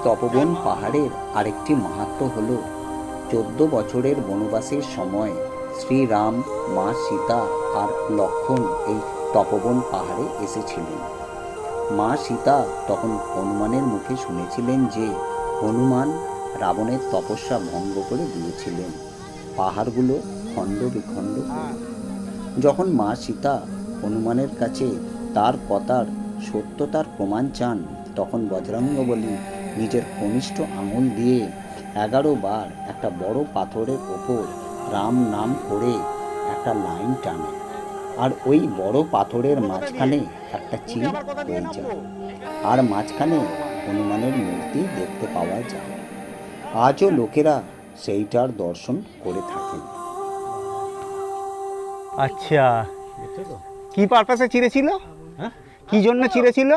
তপোবন পাহাড়ের আরেকটি মাহাত্ম্য হল 14 বছরের বনবাসের সময় শ্রীরাম, মা সীতা আর লক্ষ্মণ এই তপোবন পাহাড়ে এসেছিলেন। মা সীতা তখন হনুমানের মুখে শুনেছিলেন যে হনুমান রাবণের তপস্যা ভঙ্গ করে দিয়েছিলেন পাহাড়গুলো খণ্ড বিখণ্ড করে। যখন মা সীতা হনুমানের কাছে তার কথার সত্যতার প্রমাণ চান, তখন বজরঙ্গবলী নিজের কনিষ্ঠ আঙুল দিয়ে 11 বার একটা বড় পাথরের ওপর রাম নাম করে একটা লাইন টানে, আর ওই বড় পাথরের মাঝখানে একটা চিল হয়ে যায়, আর মাঝখানে হনুমানের মূর্তি দেখতে পাওয়া যায়। আজও লোকেরা সেইটার দর্শন করে থাকেন। আচ্ছা, কি পারপাসে চিড়েছিল? কি জন্য চিড়েছিল?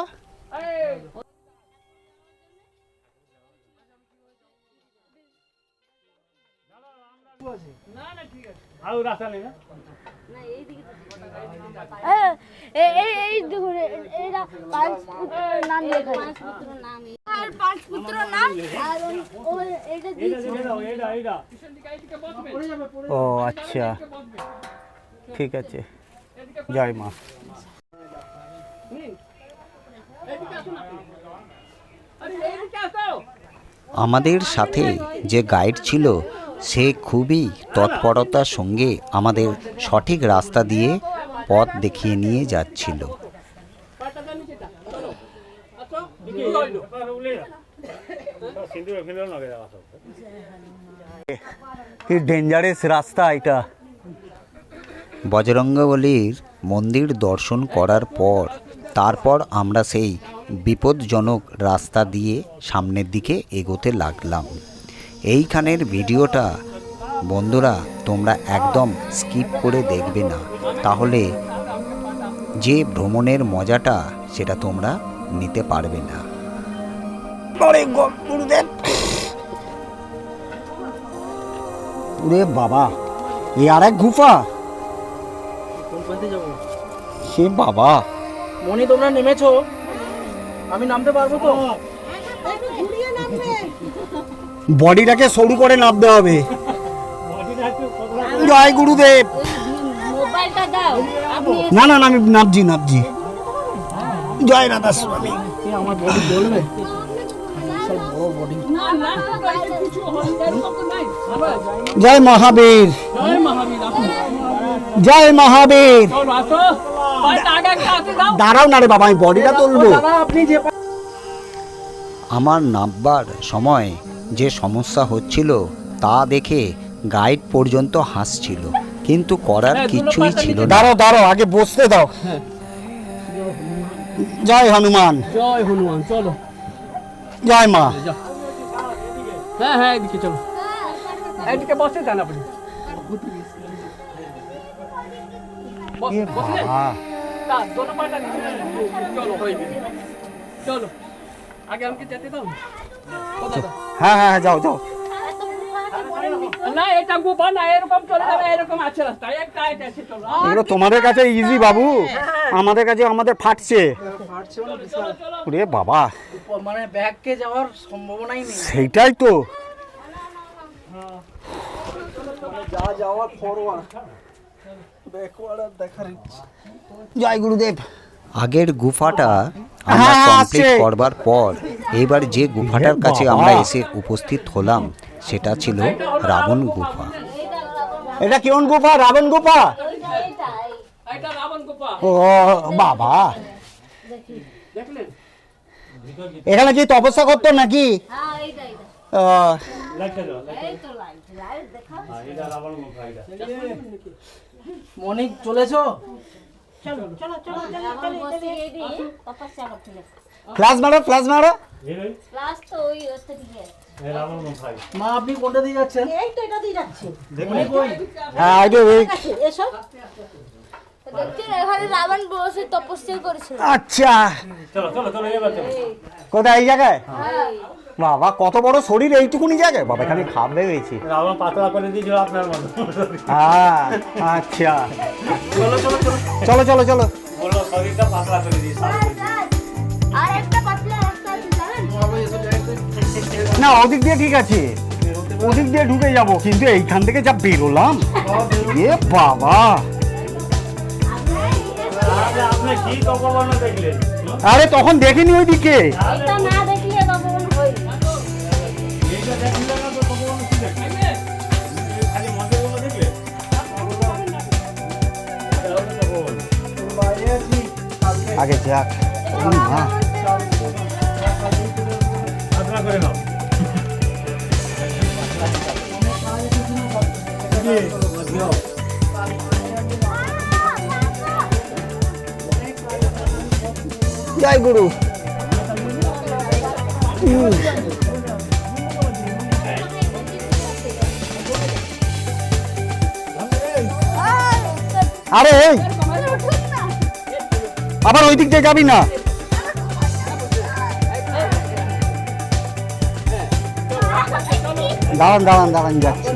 ও আচ্ছা, ঠিক আছে, জয় মা। আমাদের সাথে যে গাইড ছিল সে খুবই তৎপরতার সঙ্গে আমাদের সঠিক রাস্তা দিয়ে পথ দেখিয়ে নিয়ে যাচ্ছিল। ডেঞ্জারাস রাস্তা এটা। বজরঙ্গবলীর মন্দির দর্শন করার পর তারপর আমরা সেই বিপজ্জনক রাস্তা দিয়ে সামনের দিকে এগোতে লাগলাম। এইখানের ভিডিওটা বন্ধুরা তোমরা একদম স্কিপ করে দেখবে না, তাহলে যে ভ্রমণের মজাটা সেটা তোমরা নিতে পারবে না। ওরে বাবা, এ আর এক গুফা। সে বাবা, মনি তোমরা নেমেছো, আমি নামতে পারবো তো? বডিটাকে সরু করে নামতে হবে। জয় গুরুদেব। না না না, আমি নামছি। জয় রাধা স্বামী। আমার বডি বলবে জয় মহাবীর, জয় মহাবীর। দাঁড়াও না রে বাবা, আমি বডিটা তুলবো। আমার নামবার সময় যে সমস্যা হচ্ছিল তা দেখে গাইড পর্যন্ত হাসছিল, কিন্তু করার কিছুই ছিল না। দাঁড়াও, আগে বসতে দাও। জয় হনুমান। জয় হনুমান। চলো, জয় মা। হ্যাঁ এদিকে চলো, এদিকে বসে যান আপনি। চলো আগে আমাকে যেতে দাও। হ্যাঁ, যাও। না, এটা গুফা না, এরকম চলে যাবে, এরকম আছে রাস্তা, একটা আছে। চলো, এগুলো তোমাদের কাছে ইজি বাবু, আমাদের কাছে আমাদের ফাটছে। ওরে বাবা, মানে ব্যাগকে যাওয়ার সম্ভাবনাই নেই। সেইটাই তো। যা যাওয়ার ফরওয়ার্ড, ব্যাকওয়ার্ড আর দেখার ইচ্ছে। জয় গুরুদেব। আগের গুফাটা আমরা কমপ্লিট করবার পর এবার যে গুফাটার কাছে আমরা এসে উপস্থিত হলাম সেটা ছিল রাবণ গুফা। এটা কেমন গুফা? রাবণ গুফা। এটা রাবণ গুফা। ও বাবা, এখানে কি তপস্যা করতো নাকি? মনি চলেছো? ফ্ল্যাশ মারো। মা আপনি কোনটা দিয়ে যাচ্ছেন? এই তো এটা দিয়ে যাচ্ছে। মনি কই? হ্যাঁ, এসো। দেখছেন এখানে রাবণ বসে তপস্যা করেছিল। আচ্ছা, চলো এবার চলো। কোথায়? এই জায়গায়? বাবা, কত বড় শরীর এইটুকুনি জায়গায়। বাবা, এখানে খাবে হয়েছে। রাবণ পাতলা করে দিয়েছিল আপনার মতো। হ্যাঁ, আচ্ছা, চলো। বলো শরীরটা পাতলা করে দিয়েছে। আর একটা পাতলা রাস্তা আছে জানেন? না ওদিক দিয়ে ঠিক আছে, ওদিক দিয়ে ঢুকে যাব, কিন্তু এইখান থেকে যা বেরোলাম এ বাবা। আপনি কি তপবন দেখলেন? আরে তখন দেখিনি ওইদিকে। এটা না দেখলে তপবন হই এইটা দেখলেন না তো তপবন কি দেখলেন? খালি মন্দিরগুলো দেখলেন? আগে যাক। মা আদরা করে নাও। জয় গুরু। আরে এই, আবার ওই দিক দিয়ে যাবি না। দাঁড়ান দাঁড়ান দাঁড়ান যাচ্ছি।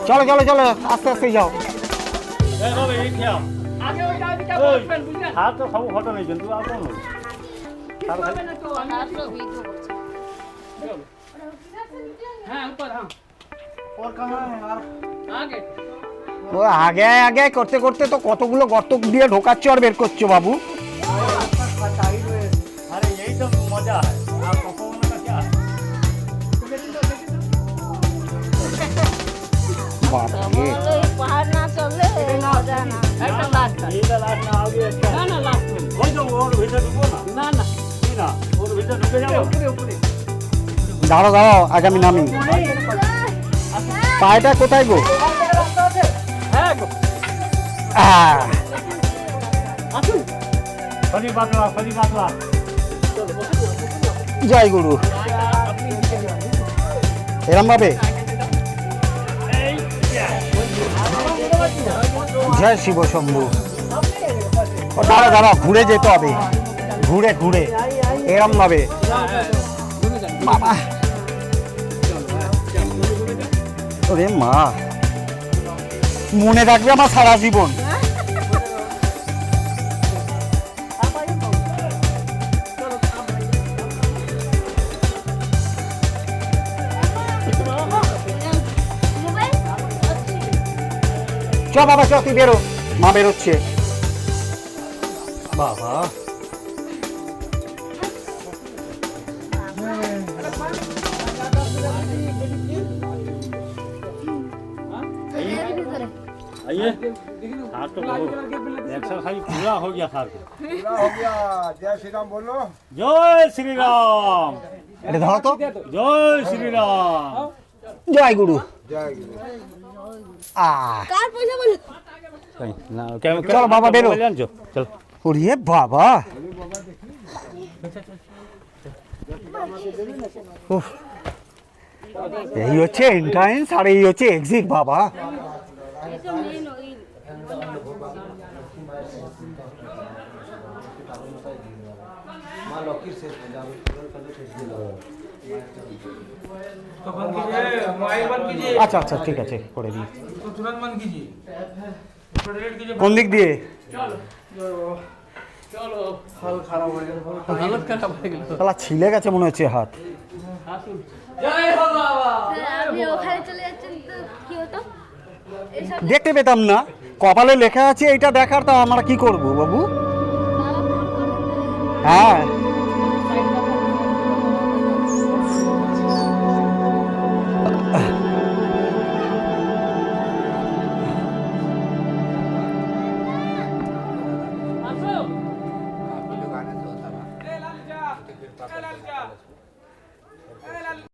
চলো চলো চলো আস্তে আস্তে যাও। এই বাবা এই খেয়া। আগে ওইটা ওইদিকে বসবেন বুঝলেন? হাত তো সব ফটো নেই কিন্তু আর কোন হবে না তো, আমি হ্যাঁ উপর হ্যাঁ और कहां है यार? আগে ও আগে আগে করতে করতে তো কতগুলো গর্ত দিয়ে ঢোকাচ্ছ আর বের করছো বাবু। अरे यही तो मजा है। आप तपोवन का क्या है? বাপরে। এই পাহাড় না চললে মজা না একটা লাস্ট ये तो लास्ट में आओगे अच्छा। না না লাস্ট वही तो और भीतर ढुको ना। না না नहीं ना और भीतर ढुके जाओ। উপরে উপরে দাঁড়াও দাঁড়াও আগে আমি নামি। পায়টা কোথায় গো? হ্যাঁ গো আহ, আসুন फली बातला। জয় গুরু। এরম ভাবে জয় শিব শম্ভু। ও দাঁড়া দাঁড়া ঘুরে যেতে হবে, ঘুরে ঘুরে এরম ভাবে। বাবা ওরে মা, মনে রাখবে আমার সারা জীবন। চ বাবা চ, তুই বেরো, মা বেরোচ্ছে। বাবা आइए। हाथ तो एक्सरसाइज पूरा हो गया सर। पूरा हो गया। जय श्री राम बोलो। जय श्री राम। এটা ধরো তো। जय श्री राम। জয় গুরু। जय गुरु। আহ কার পয়সা বল चलो बाबा बेरो। चल ওরে বাবা উফ, এই হচ্ছে এন্ট্রান্স আর এই হচ্ছে এক্সিট বাবা। এটা মেন ওই আচ্ছা আচ্ছা ঠিক আছে করে দিই। तो तुरंत मन कीजिए। কোন দিক দিয়ে? চলো হালত খারাপ হয়ে গেল শালা ছিলে গেছে মনে হচ্ছে হাত। আসুন জয় হো বাবা আপনি ওখানে চলে যাচ্ছেন তো কি হতো এইসব দেখতে পেতাম না, কপালে লেখা আছে এইটা দেখার, তা আমরা কি করব বাবু? বাবা ফোন করেন হ্যাঁ আসুন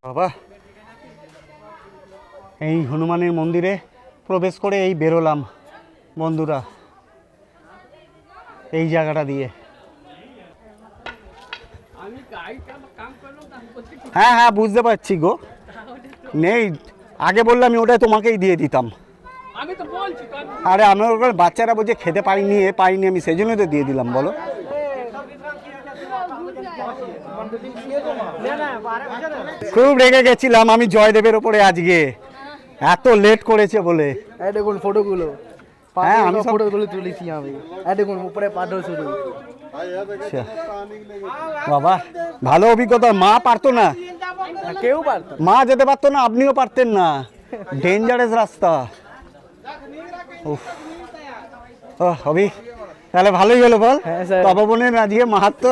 বাবা, এই হনুমানের মন্দিরে প্রবেশ করে এই বেরোলাম বন্ধুরা, এই জায়গাটা দিয়ে। আমি কাম করলাম তার করতে কি হ্যাঁ হ্যাঁ বুঝতে পারছি গো, নেই আগে বললে আমি ওটাই তোমাকেই দিয়ে দিতাম। আমি তো বলছি তো আরে আমার ওখানে বাচ্চারা বলছে খেতে পাইনি আমি সেই জন্যই তো দিয়ে দিলাম বলো। খুব রেগে গেছিলাম আমি জয়দেবের ওপরে আজকে, এত লেট করেছে বলে। এই দেখুন ফটোগুলো, হ্যাঁ আমি সব ফটোগুলো তুলেছি আমি এই দেখুন উপরে পাথর শুধু আচ্ছা। বাবা ভালো অভিজ্ঞতা। মা পারতো না, কেউ পারতো মা যেতে পারতো না, আপনিও পারতেন না, ডেঞ্জারাস রাস্তা। উফ। অভি তাহলে ভালোই হলো বল। হ্যাঁ, স্যার। তপবনের আজকে মাহাত্ম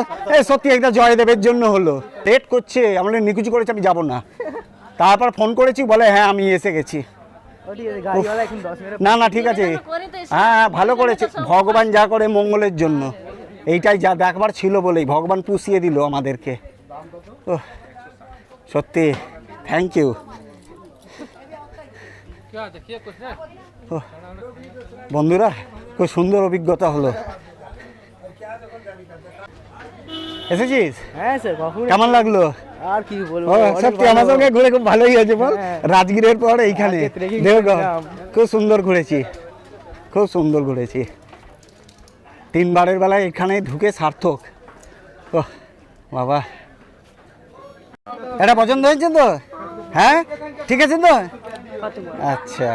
সত্যি একটা জয়দেবের জন্য হলো। লেট করছে, আমাদের নিকুচি করেছে আমি যাব না, তারপর ফোন করেছি বলে হ্যাঁ আমি এসে গেছি। গাড়িওয়ালা এখন 10 মিনিট না না ঠিক আছে, হ্যাঁ ভালো করেছে, ভগবান যা করে মঙ্গলের জন্য, এইটাই যা দেখবার ছিল বলেই ভগবান পুষিয়ে দিল আমাদেরকে। ও সত্যি থ্যাংক ইউ। বন্ধুরা খুব সুন্দর অভিজ্ঞতা হলো। এসেছিস? হ্যাঁ স্যার কখন কেমন লাগলো? আর কি বলবো ও সত্যি আমার সঙ্গে ঘুরে খুব ভালোই হয়েছে বল। হ্যাঁ। রাজগীরের পর এইখানে আজকে trekking দেওঘর করলাম। খুব সুন্দর ঘুরেছি, খুব সুন্দর ঘুরেছি। 3 বারের বেলায় এখানে ঢুকে সার্থক। ও বাবা এটা পছন্দ হয়েছে তো? হ্যাঁ ঠিক আছে তো? আচ্ছা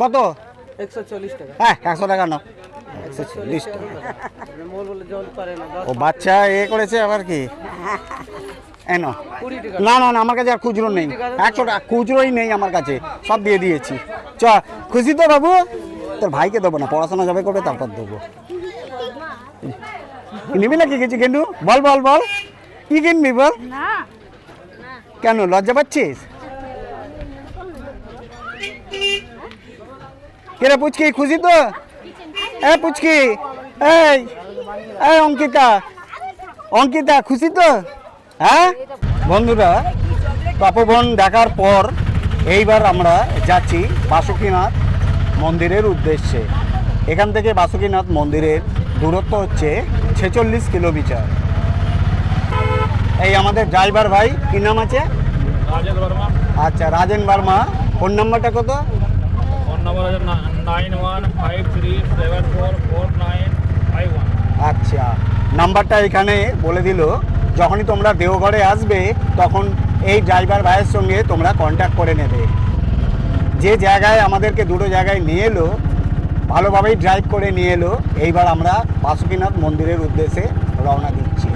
কত? 140 টাকা হ্যাঁ 100 টাকা নাও। 140 টাকা। মোল বলে জল পারে না ও বাচ্চা এ করেছে আবার কি? এনো 20 টাকা না না না আমার কাছে আর খুচরো নেই, 100 টাকা খুচরোই নেই আমার কাছে, সব দিয়ে দিয়েছি। চ খুশি তো বাবু? তোর ভাইকে দেবো না, পড়াশোনা যাবে করবে তারপর দেবো। নিবি না কি কিছু কেনু? বল বল বল কি কিনবি বল? কেন লজ্জা পাচ্ছিস? কেরে পুচকি খুশি তো? এ পুচকি এই এই অঙ্কিতা, অঙ্কিতা খুশি তো? হ্যাঁ বন্ধুরা তপবন দেখার পর এইবার আমরা যাচ্ছি বাসুকীনাথ মন্দিরের উদ্দেশ্যে। এখান থেকে বাসুকীনাথ মন্দিরের দূরত্ব হচ্ছে 46 কিলোমিটার। এই আমাদের ড্রাইভার ভাই কি নাম আছে? রাজেশ বর্মা। আচ্ছা রাজেন বর্মা। ফোন নাম্বারটা কত? ফোন নম্বর আছে 9153744951। আচ্ছা নাম্বারটা এখানে বলে দিল। যখনই তোমরা দেওঘরে আসবে তখন এই ড্রাইভার ভাইয়ের সঙ্গে তোমরা কন্ট্যাক্ট করে নেবে। যে জায়গায় আমাদেরকে দুটো জায়গায় নিয়ে এলো, ভালোভাবেই ড্রাইভ করে নিয়ে এলো। এইবার আমরা বাসুকীনাথ মন্দিরের উদ্দেশ্যে রওনা দিচ্ছি।